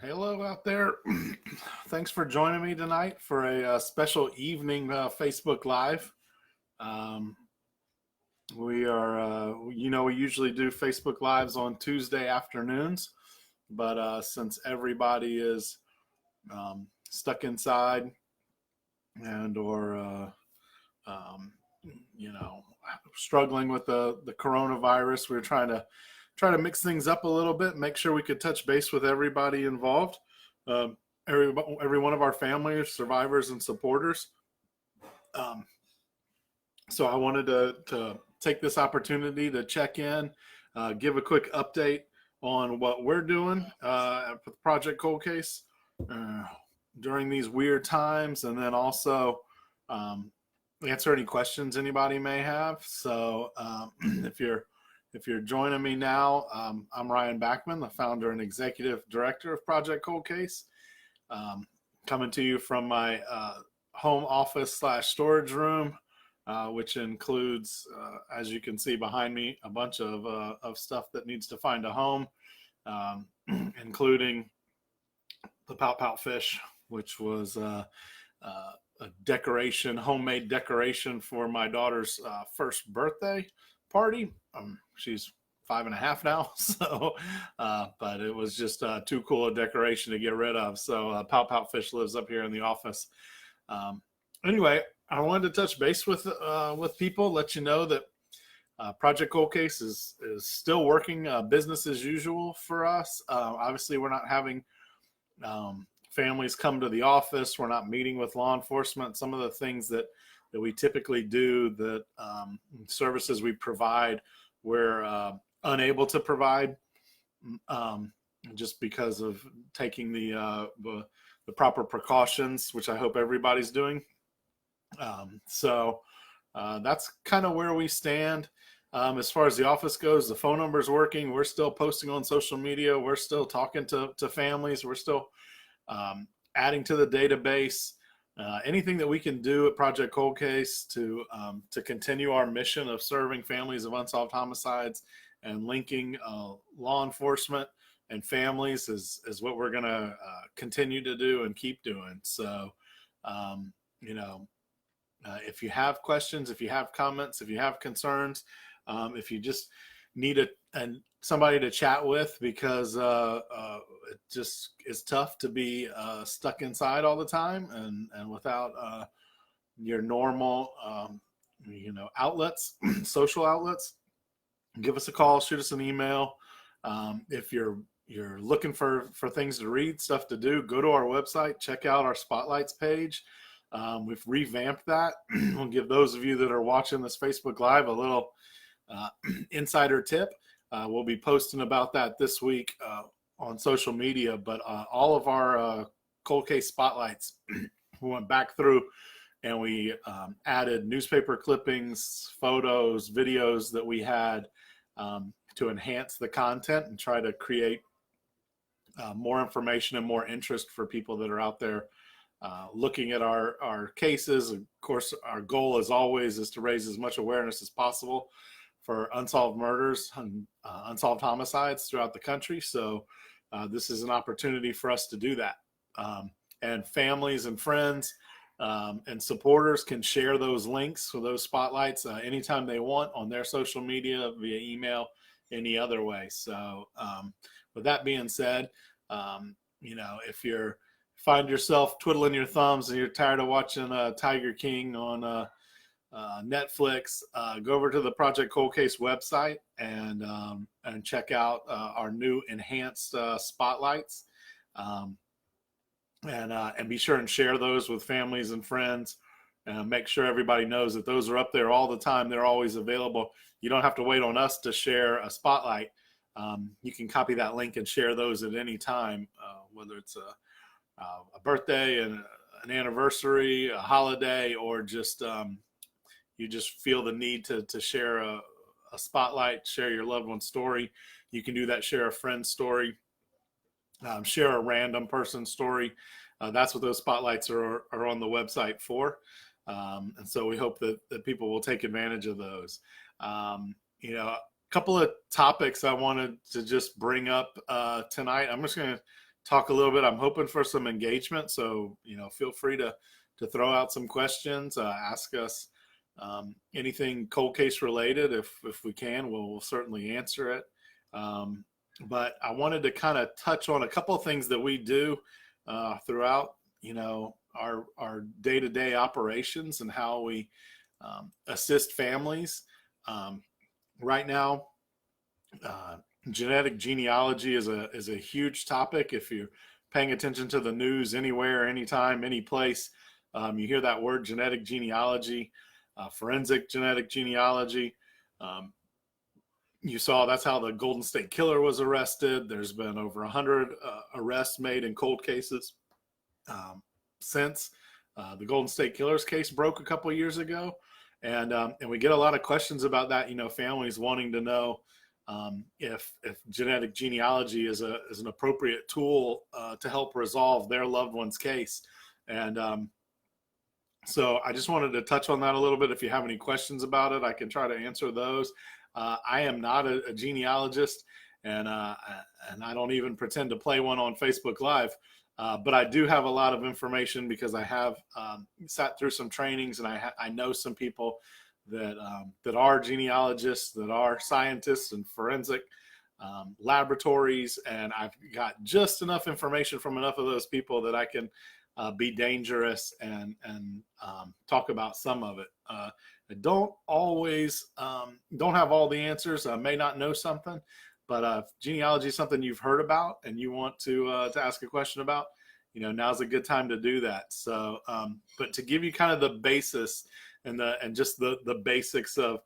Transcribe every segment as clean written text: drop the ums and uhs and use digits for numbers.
Hello out there. Thanks for joining me tonight for a special evening Facebook Live. Um, we usually do Facebook Lives on Tuesday afternoons, but since everybody is stuck inside and or um, you know struggling with the coronavirus, we're try to mix things up a little bit, make sure we could touch base with everybody involved, um, every one of our families, survivors, and supporters. Um, so I wanted to take this opportunity to check in, give a quick update on what we're doing with Project Cold Case uh, during these weird times, and then also um, answer any questions anybody may have. So if you're joining me now, I'm Ryan Backman, the founder and executive director of Project Cold Case, um, coming to you from my home office slash storage room, which includes, as you can see behind me, a bunch of stuff that needs to find a home, um, including the Pout Pout fish, which was a decoration, homemade decoration for my daughter's first birthday party. She's 5.5 now, so but it was just too cool a decoration to get rid of. So Pout Pout fish lives up here in the office. Um, anyway, I wanted to touch base with people, let you know that Project Cold Case is still working business as usual for us. Obviously, we're not having families come to the office. We're not meeting with law enforcement. Some of the things that we typically do, that services we provide, we're unable to provide, um, just because of taking the proper precautions, which I hope everybody's doing. So that's kind of where we stand. As far as the office goes, the phone number is working. We're still posting on social media. We're still talking to families. We're still adding to the database. Anything that we can do at Project Cold Case to continue our mission of serving families of unsolved homicides and linking law enforcement and families is what we're going to continue to do and keep doing. So, um, you know, if you have questions, if you have comments, if you have concerns, if you just need somebody to chat with, because it just is tough to be stuck inside all the time and without your normal outlets, social outlets, give us a call, shoot us an email. If you're looking for things to read, stuff to do, go to our website, check out our spotlights page. We've revamped that. We'll give those of you that are watching this Facebook Live a little insider tip. We'll be posting about that this week on social media, but all of our cold case spotlights, we went back through and we added newspaper clippings, photos, videos that we had to enhance the content and try to create more information and more interest for people that are out there looking at our cases. Of course, our goal, as always, is to raise as much awareness as possible for unsolved murders and unsolved homicides throughout the country. So this is an opportunity for us to do that. And families and friends and supporters can share those links or those spotlights anytime they want on their social media, via email, any other way. So with that being said, if you're find yourself twiddling your thumbs and you're tired of watching Tiger King on Netflix, go over to the Project Cold Case website and check out our new enhanced spotlights, and be sure and share those with families and friends. Make sure everybody knows that those are up there all the time. They're always available. You don't have to wait on us to share a spotlight. You can copy that link and share those at any time, whether it's a birthday, and an anniversary, a holiday, or just you just feel the need to share a spotlight, share your loved one's story. You can do that. Share a friend's story, share a random person's story. That's what those spotlights are on the website for. And so we hope that people will take advantage of those. A couple of topics I wanted to just bring up tonight. I'm just going to talk a little bit. I'm hoping for some engagement, so feel free to throw out some questions, ask us anything cold case related. If we can, we'll certainly answer it. But I wanted to kind of touch on a couple of things that we do throughout our day-to-day operations and how we assist families. Right now, genetic genealogy is a huge topic. If you're paying attention to the news anywhere, anytime, any place, you hear that word genetic genealogy, forensic genetic genealogy. You saw that's how the Golden State Killer was arrested. There's been over 100 arrests made in cold cases since the Golden State Killer's case broke a couple of years ago. And we get a lot of questions about that, families wanting to know if genetic genealogy is an appropriate tool to help resolve their loved one's case. And so I just wanted to touch on that a little bit. If you have any questions about it, I can try to answer those. I am not a genealogist, and I don't even pretend to play one on Facebook Live. But I do have a lot of information because I have sat through some trainings, and I know some people that are genealogists, that are scientists and forensic laboratories, and I've got just enough information from enough of those people that I can be dangerous and talk about some of it. I don't always don't have all the answers. I may not know something, but if genealogy is something you've heard about and you want to ask a question about, now's a good time to do that. So, but to give you kind of the basis and just the basics of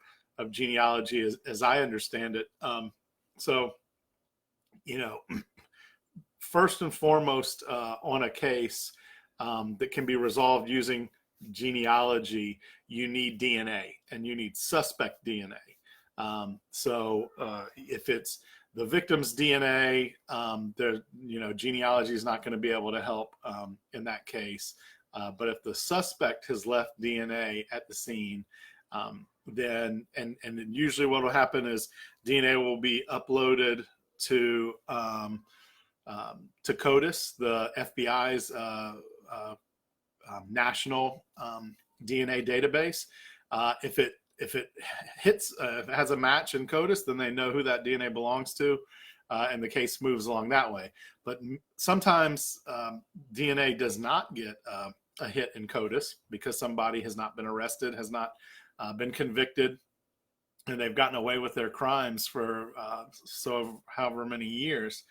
genealogy as I understand it. So, first and foremost, on a case that can be resolved using genealogy, you need DNA and you need suspect DNA. So if it's the victim's DNA, genealogy is not going to be able to help in that case. But if the suspect has left DNA at the scene, then usually what will happen is DNA will be uploaded to CODIS, the FBI's national DNA database. If it hits, if it has a match in CODIS, then they know who that DNA belongs to, and the case moves along that way. But sometimes DNA does not get a hit in CODIS because somebody has not been arrested, has not been convicted, and they've gotten away with their crimes for however many years.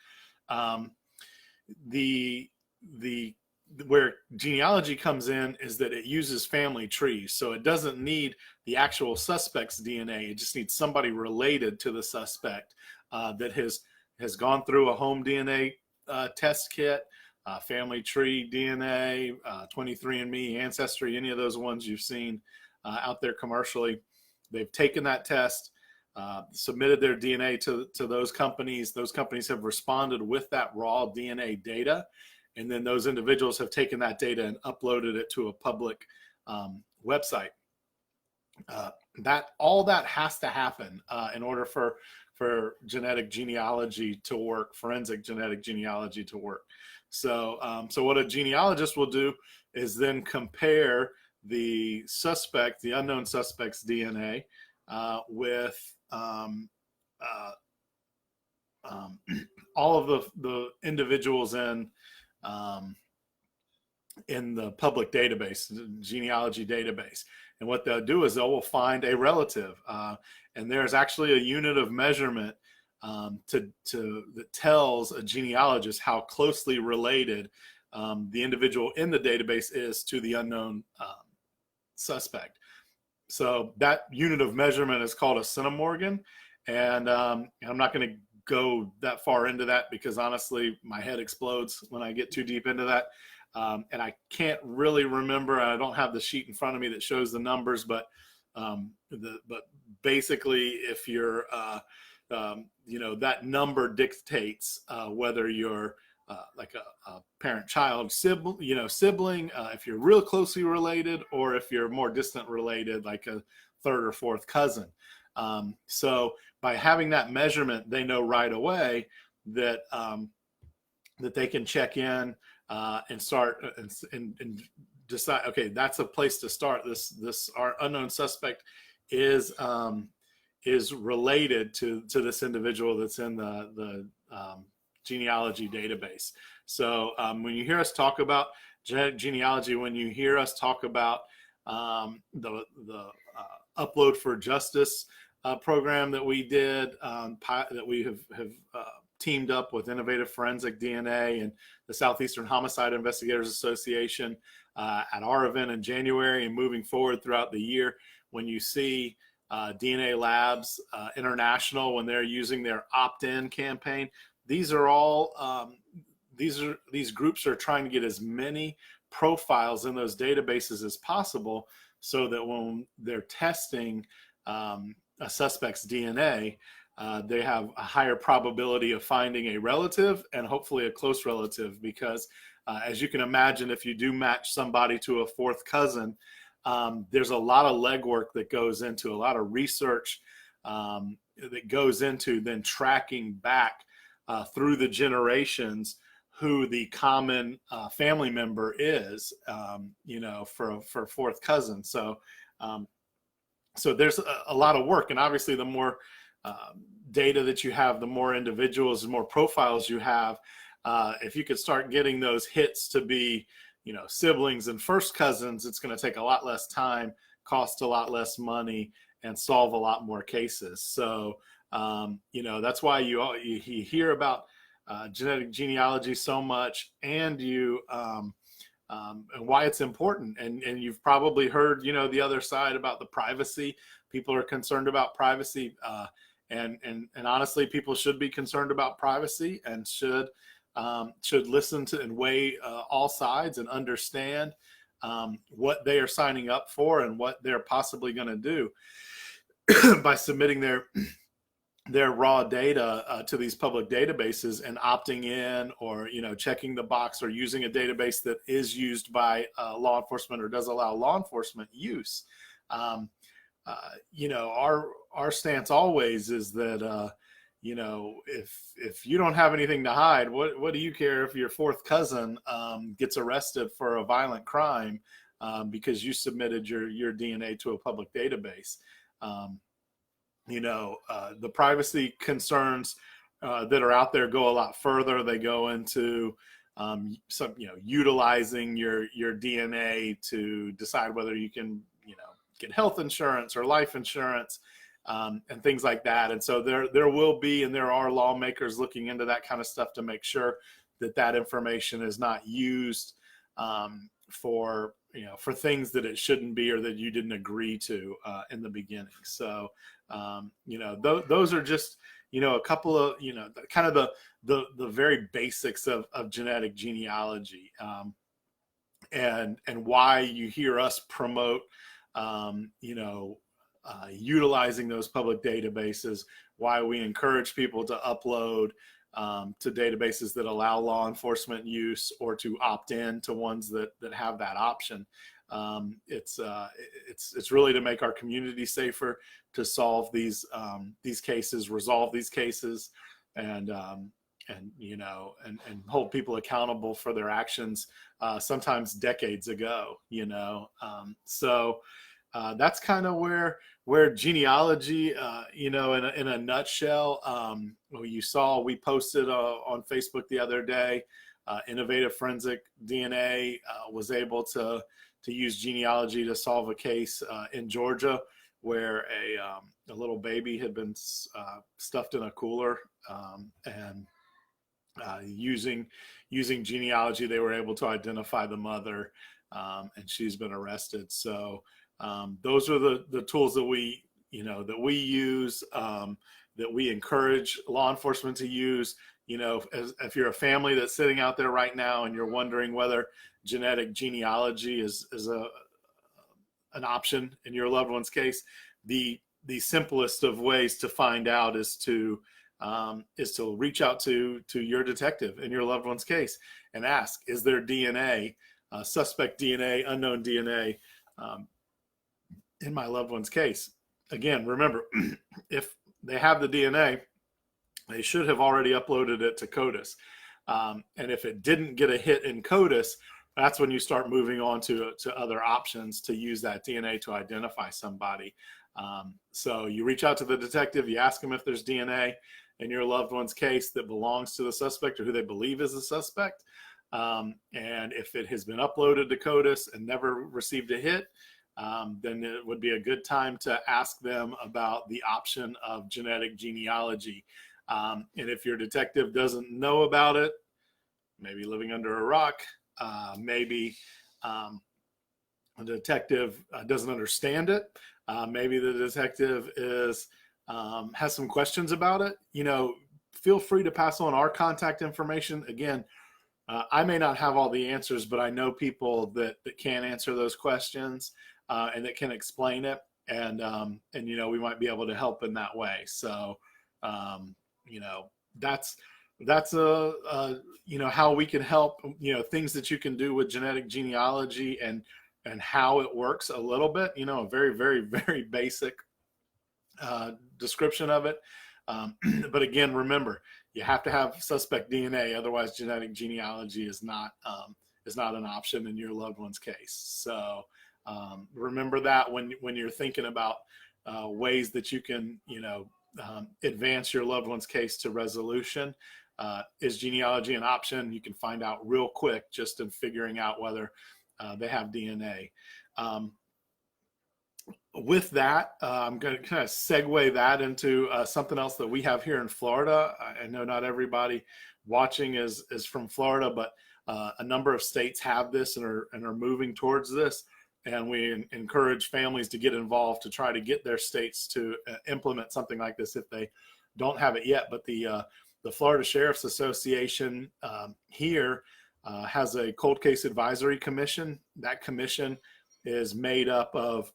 Where genealogy comes in is that it uses family trees. So it doesn't need the actual suspect's DNA. It just needs somebody related to the suspect that has gone through a home DNA test kit, family tree DNA, 23andMe, Ancestry, any of those ones you've seen out there commercially. They've taken that test, submitted their DNA to those companies. Those companies have responded with that raw DNA data. And then those individuals have taken that data and uploaded it to a public website. All that has to happen in order for genetic genealogy to work, forensic genetic genealogy to work. So what a genealogist will do is then compare the unknown suspect's DNA with all of the individuals in the public database, the genealogy database. And what they'll do is they will find a relative. And there's actually a unit of measurement that tells a genealogist how closely related the individual in the database is to the unknown suspect. So that unit of measurement is called a centimorgan. And I'm not going to go that far into that because honestly, my head explodes when I get too deep into that. And I can't really remember. I don't have the sheet in front of me that shows the numbers, but basically, if you're, that number dictates whether you're like a parent-child sibling, if you're real closely related, or if you're more distant related, like a third or fourth cousin. So by having that measurement, they know right away that that they can check in and start and decide, okay, that's a place to start. Our unknown suspect is related to this individual that's in the genealogy database. So when you hear us talk about genetic genealogy, when you hear us talk about the Upload for Justice program that we did, that we have teamed up with Innovative Forensic DNA and the Southeastern Homicide Investigators Association at our event in January, and moving forward throughout the year, when you see DNA Labs International, when they're using their opt-in campaign, these are all these groups are trying to get as many profiles in those databases as possible, so that when they're testing a suspect's DNA, they have a higher probability of finding a relative, and hopefully a close relative, because as you can imagine, if you do match somebody to a fourth cousin, there's a lot of legwork that goes into, a lot of research that goes into then tracking back through the generations who the common family member is, for fourth cousin. So there's a lot of work, and obviously the more data that you have, the more individuals and more profiles you have. If you could start getting those hits to be, siblings and first cousins, it's going to take a lot less time, cost a lot less money, and solve a lot more cases. So, that's why you hear about genetic genealogy so much, and and why it's important. And you've probably heard, the other side about the privacy. People are concerned about privacy, and honestly, people should be concerned about privacy, and should listen to and weigh all sides, and understand what they are signing up for and what they're possibly going to do by submitting their raw data to these public databases, and opting in, or checking the box, or using a database that is used by law enforcement, or does allow law enforcement use. Our stance always is that if you don't have anything to hide, what do you care if your fourth cousin gets arrested for a violent crime because you submitted your DNA to a public database? The privacy concerns that are out there go a lot further. They go into utilizing your DNA to decide whether you can get health insurance or life insurance, and things like that. And so there will be, and there are lawmakers looking into that kind of stuff to make sure that information is not used for things that it shouldn't be, or that you didn't agree to in the beginning. So those are just a couple of kind of the very basics of genetic genealogy, and why you hear us promote utilizing those public databases, why we encourage people to upload to databases that allow law enforcement use, or to opt in to ones that have that option. It's really to make our community safer, to solve these cases, resolve these cases, and hold people accountable for their actions, sometimes decades ago. So that's kind of where genealogy, in a nutshell. You saw, we posted on Facebook the other day, Innovative Forensic DNA was able to use genealogy to solve a case in Georgia, where a little baby had been stuffed in a cooler, and using genealogy, they were able to identify the mother, and she's been arrested. So those are the tools that we use, that we encourage law enforcement to use. If you're a family that's sitting out there right now and you're wondering whether genetic genealogy is an option in your loved one's case, the simplest of ways to find out is to reach out to your detective in your loved one's case and ask, is there DNA, suspect DNA, unknown DNA, in my loved one's case? Again, remember, if they have the DNA, they should have already uploaded it to CODIS. And if it didn't get a hit in CODIS, that's when you start moving on to other options to use that DNA to identify somebody. So you reach out to the detective, you ask them if there's DNA in your loved one's case that belongs to the suspect or who they believe is the suspect. And if it has been uploaded to CODIS and never received a hit, then it would be a good time to ask them about the option of genetic genealogy. And if your detective doesn't know about it, maybe living under a rock, maybe the detective doesn't understand it. Maybe the detective has some questions about it. Feel free to pass on our contact information. Again, I may not have all the answers, but I know people that can answer those questions and that can explain it. And we might be able to help in that way. So, that's how we can help, things that you can do with genetic genealogy and how it works a little bit, a very, very, very basic description of it. But again, remember, you have to have suspect DNA. Otherwise, genetic genealogy is not an option in your loved one's case. So remember that when you're thinking about ways that you can, advance your loved one's case to resolution. Is genealogy an option? You can find out real quick just in figuring out whether they have DNA. With that, I'm going to kind of segue that into something else that we have here in Florida. I know not everybody watching is from Florida, but a number of states have this and are moving towards this. And we encourage families to get involved to try to get their states to implement something like this if they don't have it yet. But the Florida Sheriff's Association here has a cold case advisory commission. That commission is made up of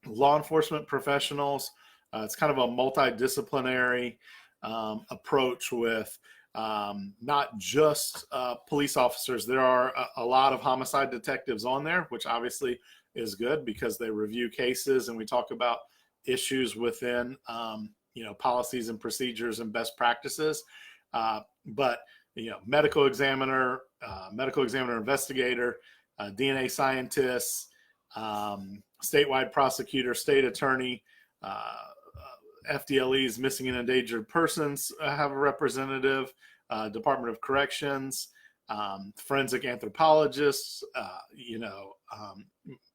law enforcement professionals. It's kind of a multidisciplinary approach with not just police officers. There are a lot of homicide detectives on there, which obviously is good because they review cases and we talk about issues within policies and procedures and best practices. But medical examiner investigator, DNA scientists, statewide prosecutor, state attorney, FDLE's missing and endangered persons have a representative, Department of Corrections, forensic anthropologists,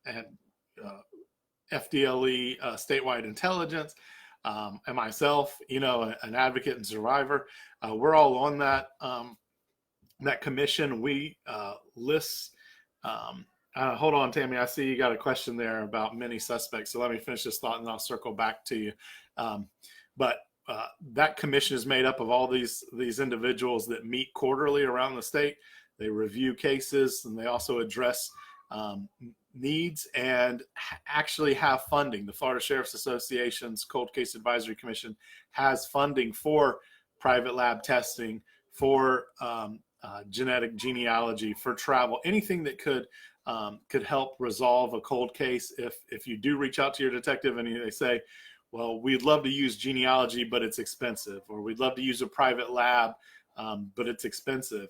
and FDLE, statewide intelligence, and myself, an advocate and survivor. We're all on that commission. We list. Hold on, Tammy. I see you got a question there about many suspects. So let me finish this thought and I'll circle back to you. But that commission is made up of all these individuals that meet quarterly around the state. They review cases and they also address needs and actually have funding. The Florida Sheriff's Association's Cold Case Advisory Commission has funding for private lab testing, for genetic genealogy, for travel, anything that could help resolve a cold case. If you do reach out to your detective and they say, well, we'd love to use genealogy, but it's expensive, or we'd love to use a private lab, but it's expensive.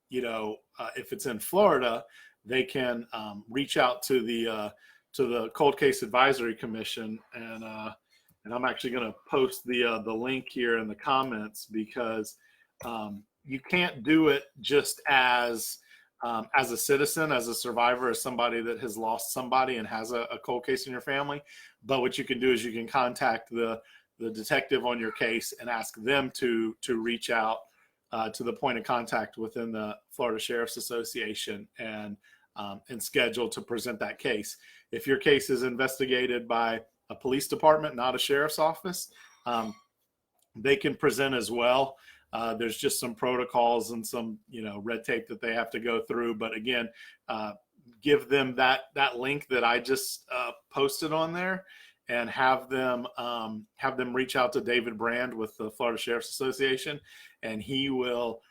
If it's in Florida, they can reach out to the Cold Case Advisory Commission, and I'm actually going to post the link here in the comments because you can't do it just as a citizen, as a survivor, as somebody that has lost somebody and has a cold case in your family. But what you can do is you can contact the detective on your case and ask them to reach out to the point of contact within the Florida Sheriff's Association and schedule to present that case. If your case is investigated by a police department, not a sheriff's office, they can present as well. There's just some protocols and some, red tape that they have to go through. But again, give them that link that I just posted on there, and have them reach out to David Brand with the Florida Sheriff's Association, and he will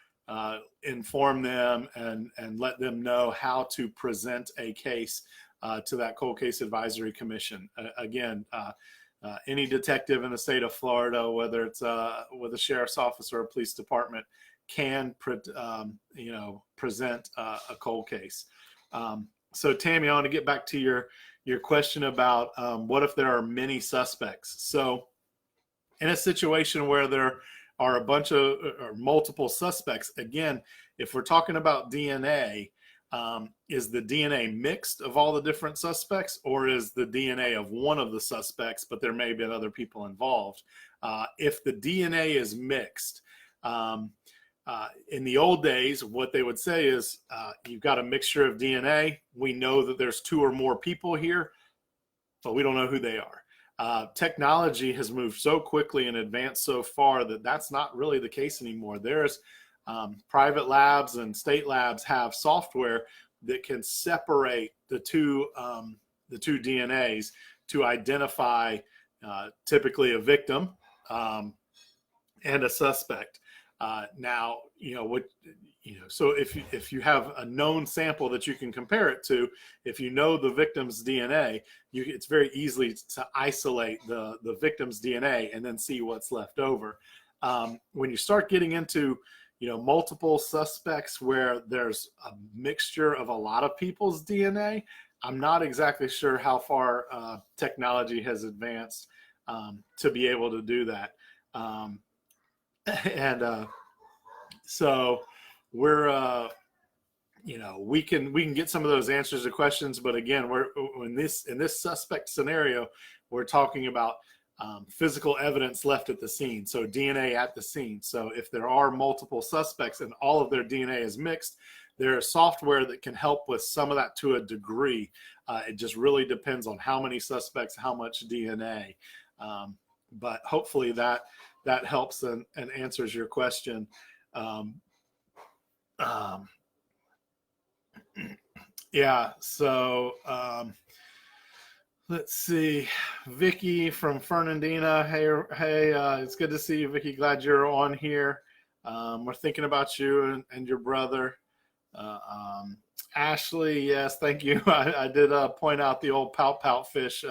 inform them and let them know how to present a case to that Cold Case Advisory Commission. Again, any detective in the state of Florida, whether it's with a sheriff's office or a police department, can present a cold case. So Tammy, I want to get back to your question about what if there are many suspects. So in a situation where there are a bunch of or multiple suspects, again, if we're talking about DNA, is the DNA mixed of all the different suspects, or is the DNA of one of the suspects, but there may have been other people involved? If the DNA is mixed, in the old days, what they would say is, you've got a mixture of DNA. We know that there's two or more people here, but we don't know who they are. Technology has moved so quickly and advanced so far that that's not really the case anymore. There's private labs and state labs have software that can separate the two DNAs to identify typically a victim and a suspect. Now, so if you have a known sample that you can compare it to, if you know the victim's DNA, it's very easy to isolate the victim's DNA and then see what's left over. When you start getting into multiple suspects where there's a mixture of a lot of people's DNA, I'm not exactly sure how far technology has advanced to be able to do that. So we're we can get some of those answers to questions, but again, in this suspect scenario, we're talking about physical evidence left at the scene, so DNA at the scene. So if there are multiple suspects and all of their DNA is mixed, there's software that can help with some of that to a degree. It just really depends on how many suspects, how much DNA. But hopefully that helps and answers your question. Yeah, so let's see. Vicky from Fernandina. Hey, it's good to see you, Vicky. Glad you're on here. We're thinking about you and your brother. Ashley, yes, thank you. I did point out the old pout fish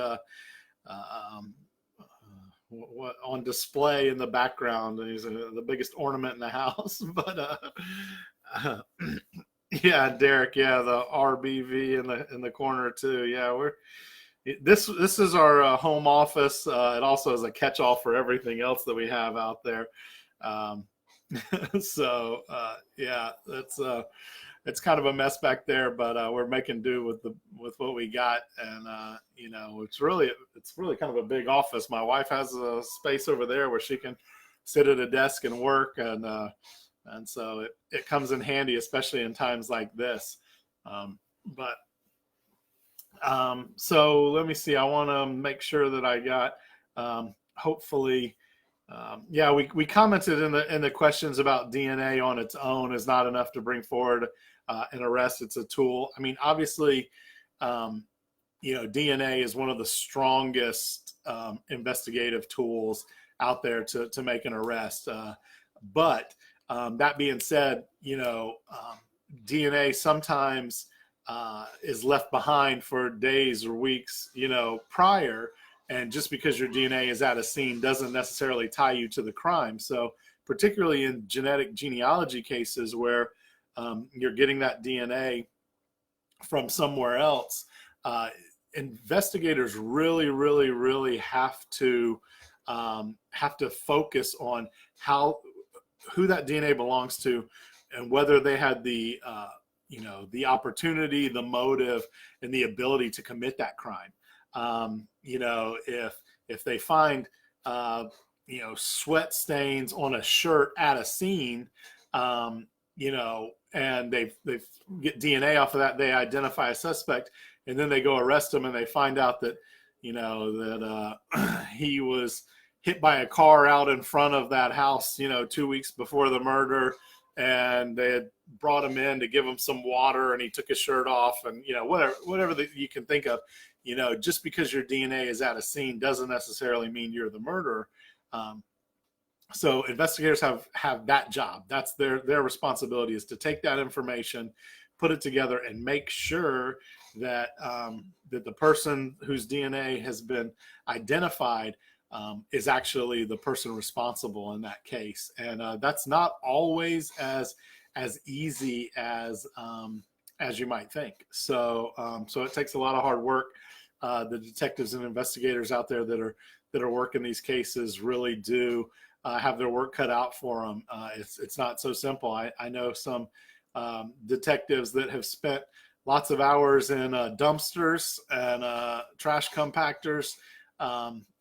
on display in the background. He's the biggest ornament in the house. But yeah, Derek, yeah, the RBV in the corner too. Yeah, this is our home office. It also is a catch-all for everything else that we have out there. So yeah, it's kind of a mess back there, but we're making do with what we got. And it's really kind of a big office. My wife has a space over there where she can sit at a desk and work, and so it comes in handy, especially in times like this. So let me see. I want to make sure that I got hopefully. Yeah, we commented in the questions about DNA on its own is not enough to bring forward an arrest. It's a tool. I mean, obviously, DNA is one of the strongest investigative tools out there to make an arrest. But that being said, DNA sometimes is left behind for days or weeks, prior. And just because your DNA is at a scene doesn't necessarily tie you to the crime. So particularly in genetic genealogy cases where you're getting that DNA from somewhere else, investigators really, really, really have to focus on who that DNA belongs to and whether they had the opportunity, the motive, and the ability to commit that crime. If they find, sweat stains on a shirt at a scene, and they get DNA off of that, they identify a suspect, and then they go arrest him, and they find out that, he was hit by a car out in front of that house, 2 weeks before the murder, and they had brought him in to give him some water, and he took his shirt off, and whatever that you can think of. Just because your DNA is at a scene doesn't necessarily mean you're the murderer. So investigators have that job. That's their responsibility, is to take that information, put it together, and make sure that that the person whose DNA has been identified is actually the person responsible in that case, and that's not always as easy as you might think. So so it takes a lot of hard work. The detectives and investigators out there that are working these cases really do have their work cut out for them. It's not so simple. I know some detectives that have spent lots of hours in dumpsters and trash compactors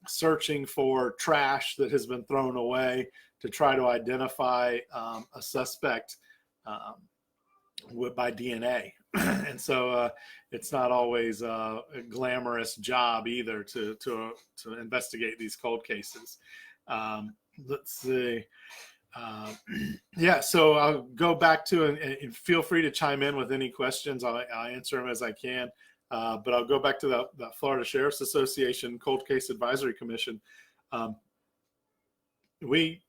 searching for trash that has been thrown away to try to identify a suspect by DNA. And so it's not always a glamorous job either to investigate these cold cases. Let's see. Yeah, so I'll go back to and feel free to chime in with any questions. I'll answer them as I can. But I'll go back to the Florida Sheriff's Association Cold Case Advisory Commission. We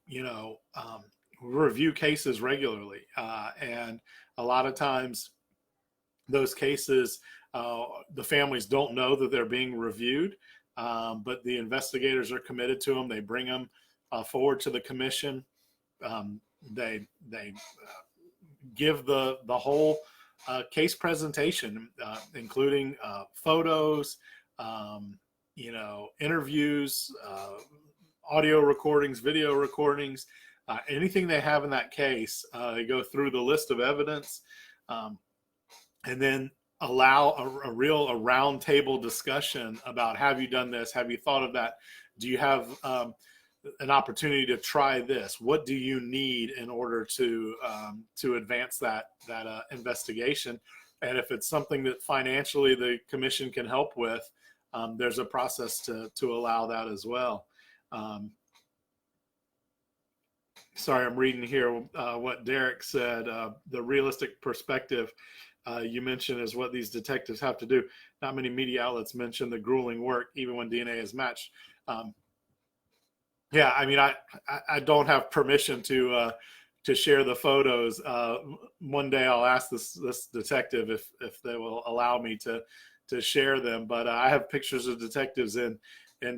review cases regularly, and a lot of times those cases, the families don't know that they're being reviewed, but the investigators are committed to them. They bring them forward to the commission. They give the whole case presentation, including photos, interviews, audio recordings, video recordings, anything they have in that case. They go through the list of evidence, and then allow a round table discussion about, have you done this? Have you thought of that? Do you have an opportunity to try this? What do you need in order to advance that investigation? And if it's something that financially the commission can help with, there's a process to allow that as well. Sorry, I'm reading here what Derek said. The realistic perspective you mentioned is what these detectives have to do. Not many media outlets mention the grueling work, even when DNA is matched. Yeah, I mean, I don't have permission to share the photos. One day I'll ask this detective if they will allow me to share them. But I have pictures of detectives in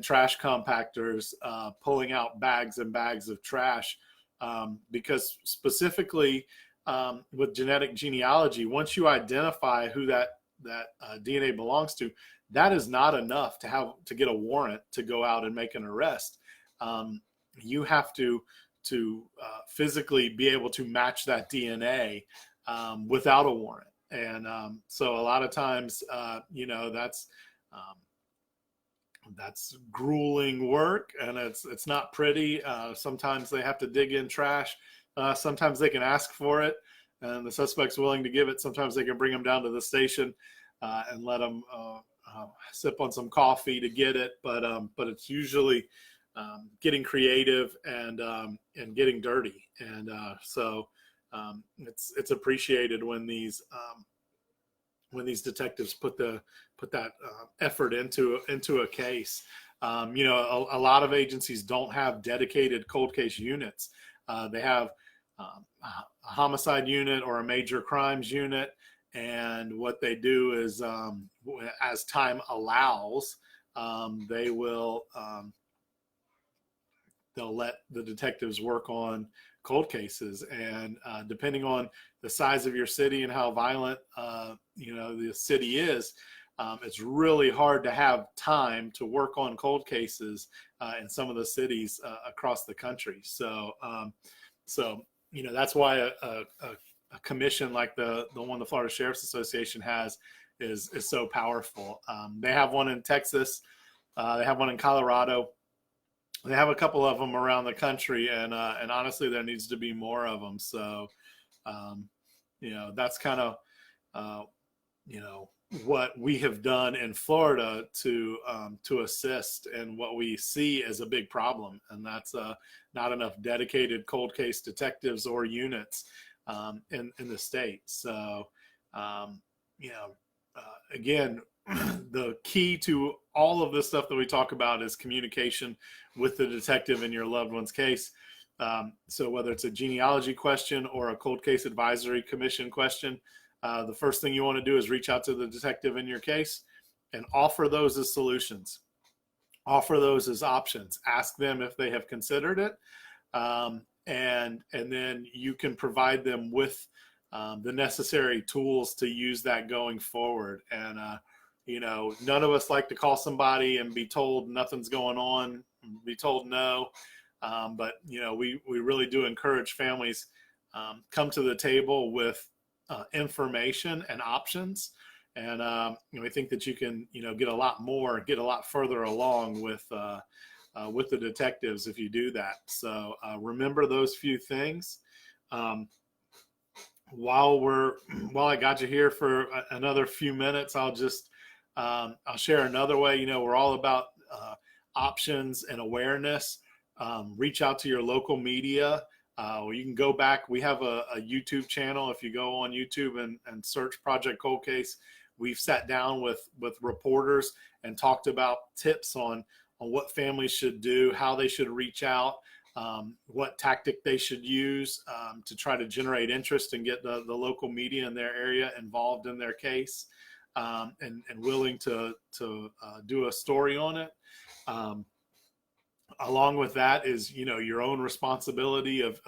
trash compactors pulling out bags and bags of trash, because specifically with genetic genealogy, once you identify who that DNA belongs to, that is not enough to get a warrant to go out and make an arrest. You have to physically be able to match that DNA without a warrant. And so a lot of times, that's grueling work, and it's not pretty. Sometimes they have to dig in trash. Sometimes they can ask for it, and the suspect's willing to give it. Sometimes they can bring them down to the station and let them sip on some coffee to get it. But it's usually getting creative and getting dirty, and so it's appreciated when these detectives put that effort into a case. A lot of agencies don't have dedicated cold case units. They have a homicide unit or a major crimes unit, and what they do is, as time allows, they will they'll let the detectives work on cold cases. And depending on the size of your city and how violent the city is, it's really hard to have time to work on cold cases in some of the cities across the country. So that's why a commission like the one the Florida Sheriff's Association has is so powerful. They have one in Texas. They have one in Colorado. They have a couple of them around the country, and honestly, there needs to be more of them. So, that's kind of, what we have done in Florida to assist in what we see as a big problem, and that's not enough dedicated cold case detectives or units in the state. So, again, the key to all of this stuff that we talk about is communication with the detective in your loved one's case. So whether it's a genealogy question or a cold case advisory commission question, the first thing you want to do is reach out to the detective in your case and offer those as solutions, offer those as options, ask them if they have considered it, and then you can provide them with the necessary tools to use that going forward. And none of us like to call somebody and be told nothing's going on, be told no. But we really do encourage families come to the table with information and options. And we think that you can get a lot further along with the detectives if you do that. So remember those few things. While I got you here for another few minutes, I'll share another way. We're all about options and awareness. Reach out to your local media. You can go back. We have a YouTube channel. If you go on YouTube and search Project Cold Case, we've sat down with reporters and talked about tips on what families should do, how they should reach out, what tactic they should use to try to generate interest and get the local media in their area involved in their case, and willing to do a story on it. Along with that is, your own responsibility of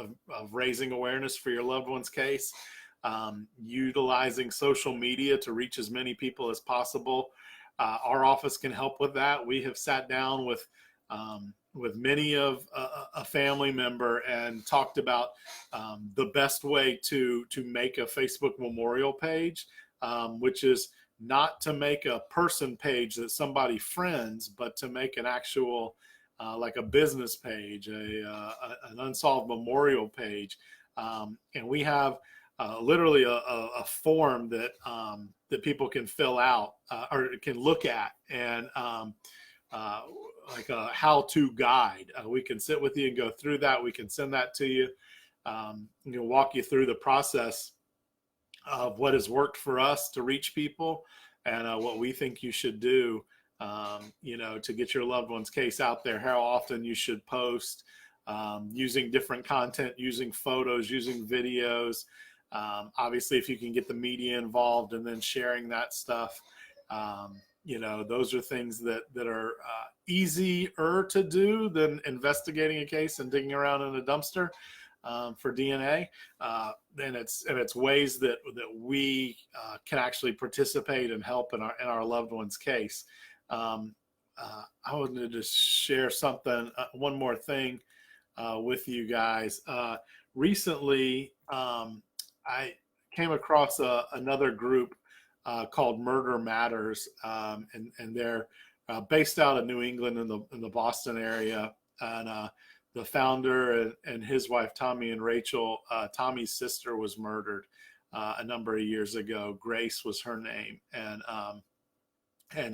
raising awareness for your loved one's case, utilizing social media to reach as many people as possible. Our office can help with that. We have sat down with many of a family member and talked about the best way to make a Facebook memorial page, which is not to make a person page that somebody friends, but to make an actual like a business page, an unsolved memorial page. And we have literally a form that people can fill out or can look at, and like a how-to guide. We can sit with you and go through that. We can send that to you. Walk you through the process of what has worked for us to reach people, and what we think you should do, to get your loved one's case out there, how often you should post, using different content, using photos, using videos. Obviously, if you can get the media involved and then sharing that stuff, those are things that are easier to do than investigating a case and digging around in a dumpster for DNA. And it's ways that we can actually participate and help in our loved one's case. I wanted to share something, one more thing with you guys. Recently, I came across another group called Murder Matters, and they're based out of New England in the Boston area. And the founder and his wife, Tommy and Rachel, Tommy's sister was murdered a number of years ago. Grace was her name, and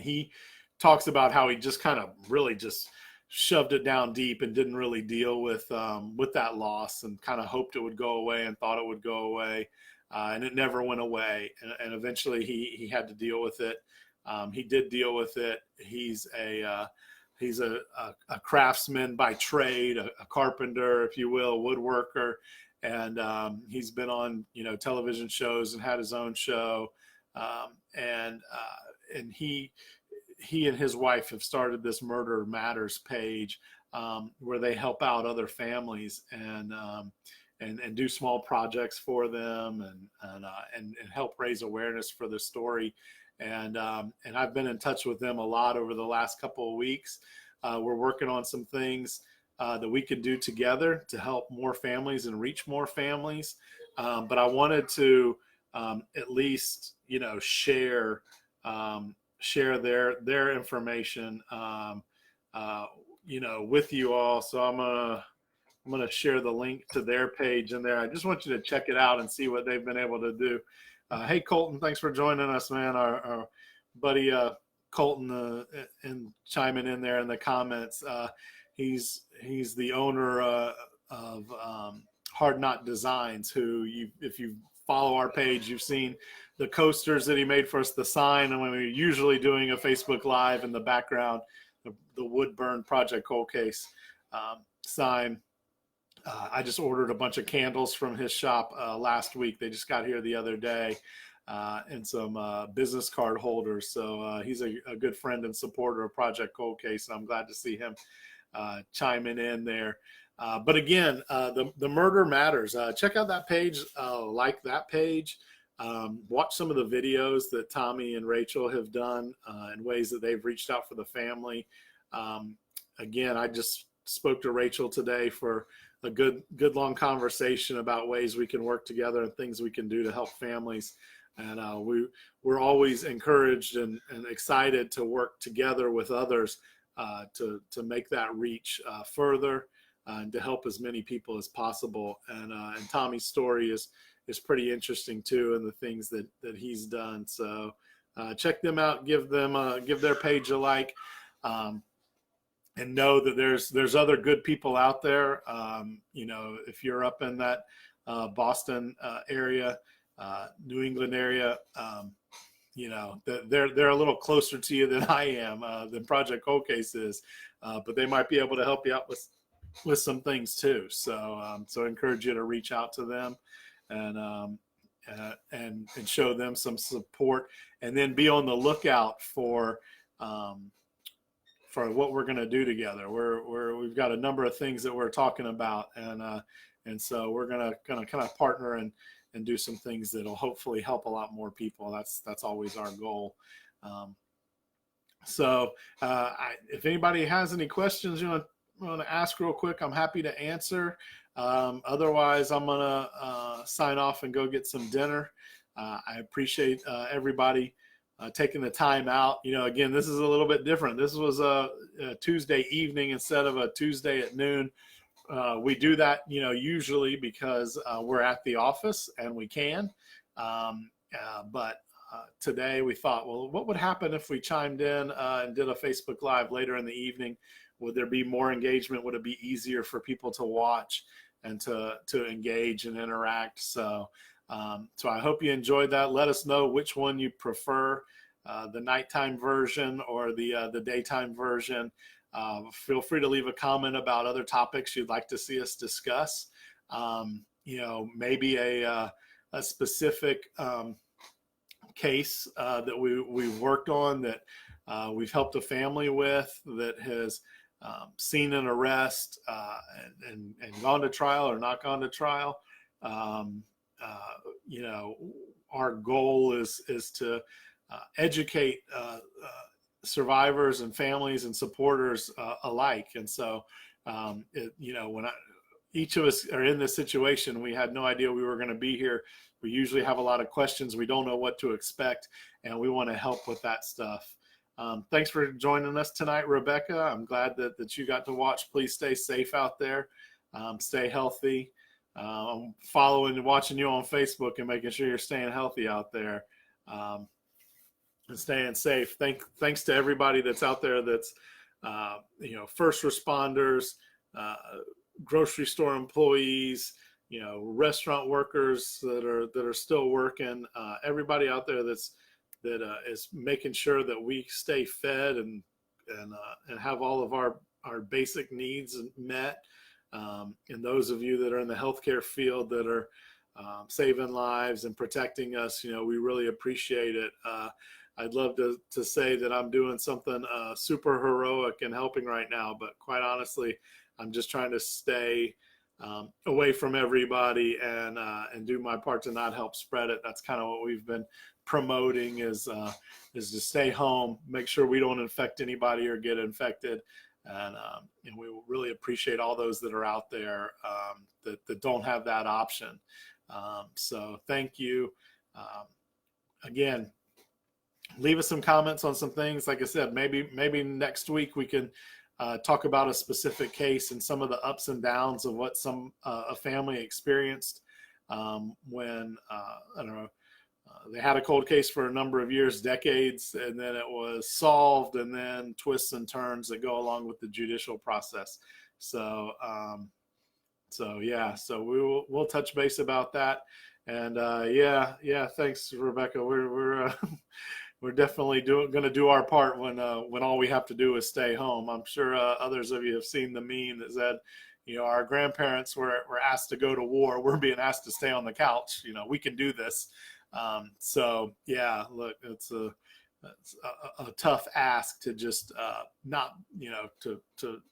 he talks about how he just kind of really just shoved it down deep and didn't really deal with that loss, and kind of hoped it would go away and thought it would go away. And it never went away. And eventually he had to deal with it. He did deal with it. He's a craftsman by trade, a carpenter, if you will, woodworker. And he's been on, television shows and had his own show. And he and his wife have started this Murder Matters page, where they help out other families and do small projects for them, and help raise awareness for the story. And I've been in touch with them a lot over the last couple of weeks. We're working on some things that we can do together to help more families and reach more families. But I wanted to at least, share their information, with you all. So I'm gonna share the link to their page in there. I just want you to check it out and see what they've been able to do. Hey, Colton, thanks for joining us, man. Our buddy Colton, and chiming in there in the comments. He's the owner of Hard Knot Designs, who if you follow our page, you've seen the coasters that he made for us, the sign, and when we're usually doing a Facebook Live in the background, the Woodburn Project Cold Case sign. I just ordered a bunch of candles from his shop last week. They just got here the other day. and some business card holders. So he's a good friend and supporter of Project Cold Case, and I'm glad to see him chiming in there. But again, the murder matters. Check out that page, like that page. Watch some of the videos that Tommy and Rachel have done in ways that they've reached out for the family. Again, I just spoke to Rachel today for a good long conversation about ways we can work together and things we can do to help families. And we're always encouraged and excited to work together with others to make that reach further and to help as many people as possible. And Tommy's story is pretty interesting too, and the things that he's done. So check them out, give their page a like, and know that there's other good people out there. If you're up in that Boston area, New England area, they're a little closer to you than I am, than Project Cold Case is, but they might be able to help you out with some things too. So I encourage you to reach out to them and show them some support, and then be on the lookout for what we're going to do together. We've got a number of things that we're talking about, and so we're going to kind of partner and do some things that'll hopefully help a lot more people. That's always our goal. If anybody has any questions you want to ask real quick, I'm happy to answer. Otherwise, I'm going to sign off and go get some dinner. I appreciate everybody taking the time out. Again, this is a little bit different. This was a Tuesday evening instead of a Tuesday at noon. We do that, usually because we're at the office and we can. But today we thought, well, what would happen if we chimed in and did a Facebook Live later in the evening? Would there be more engagement? Would it be easier for people to watch and to engage and interact? So I hope you enjoyed that. Let us know which one you prefer, the nighttime version or the daytime version. Feel free to leave a comment about other topics you'd like to see us discuss. Maybe a specific case that we've worked on that we've helped a family with that has seen an arrest and gone to trial or not gone to trial. Our goal is to educate survivors and families and supporters alike. And so, when each of us are in this situation, we had no idea we were going to be here. We usually have a lot of questions. We don't know what to expect, and we want to help with that stuff. Thanks for joining us tonight, Rebecca. I'm glad that you got to watch. Please stay safe out there. Stay healthy. I'm following and watching you on Facebook and making sure you're staying healthy out there. And staying safe. Thanks to everybody that's out there that's, first responders, grocery store employees, restaurant workers that are still working, everybody out there that is making sure that we stay fed and have all of our basic needs met. And those of you that are in the healthcare field that are saving lives and protecting us, we really appreciate it. I'd love to say that I'm doing something super heroic and helping right now, but quite honestly, I'm just trying to stay away from everybody and do my part to not help spread it. That's kind of what we've been promoting is to stay home, make sure we don't infect anybody or get infected. And we really appreciate all those that are out there that don't have that option. So thank you. Again, leave us some comments on some things. Like I said, maybe next week we can talk about a specific case and some of the ups and downs of what a family experienced when I don't know, they had a cold case for a number of years, decades, and then it was solved, and then twists and turns that go along with the judicial process. So we'll touch base about that. And thanks, Rebecca. We're definitely going to do our part when all we have to do is stay home. I'm sure others of you have seen the meme that said, our grandparents were asked to go to war. We're being asked to stay on the couch. We can do this. So yeah, look, it's a tough ask to just not, to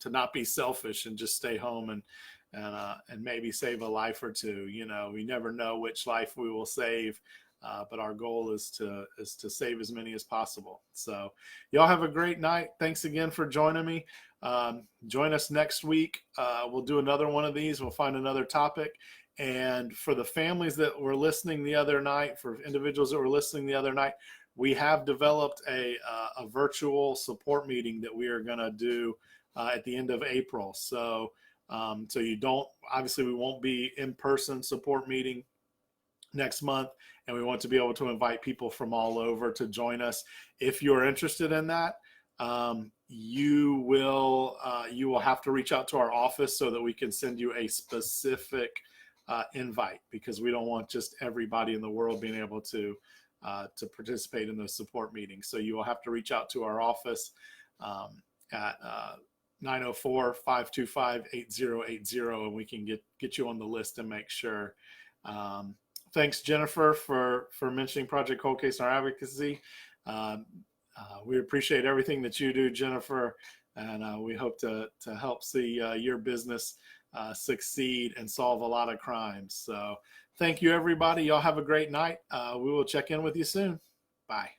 not be selfish and just stay home and maybe save a life or two. We never know which life we will save. But our goal is to save as many as possible. So y'all have a great night. Thanks again for joining me. Join us next week. We'll do another one of these. We'll find another topic. And for the families that were listening the other night, for individuals that were listening the other night, we have developed a virtual support meeting that we are going to do at the end of April. So you don't, obviously we won't be in-person support meeting next month, and we want to be able to invite people from all over to join us. If you're interested in that, you will have to reach out to our office so that we can send you a specific invite, because we don't want just everybody in the world being able to participate in those support meetings. So you will have to reach out to our office at 904-525-8080, and we can get you on the list and make sure. Thanks, Jennifer, for mentioning Project Cold Case and our advocacy. We appreciate everything that you do, Jennifer, and we hope to help see your business succeed and solve a lot of crimes. So thank you, everybody. Y'all have a great night. We will check in with you soon. Bye.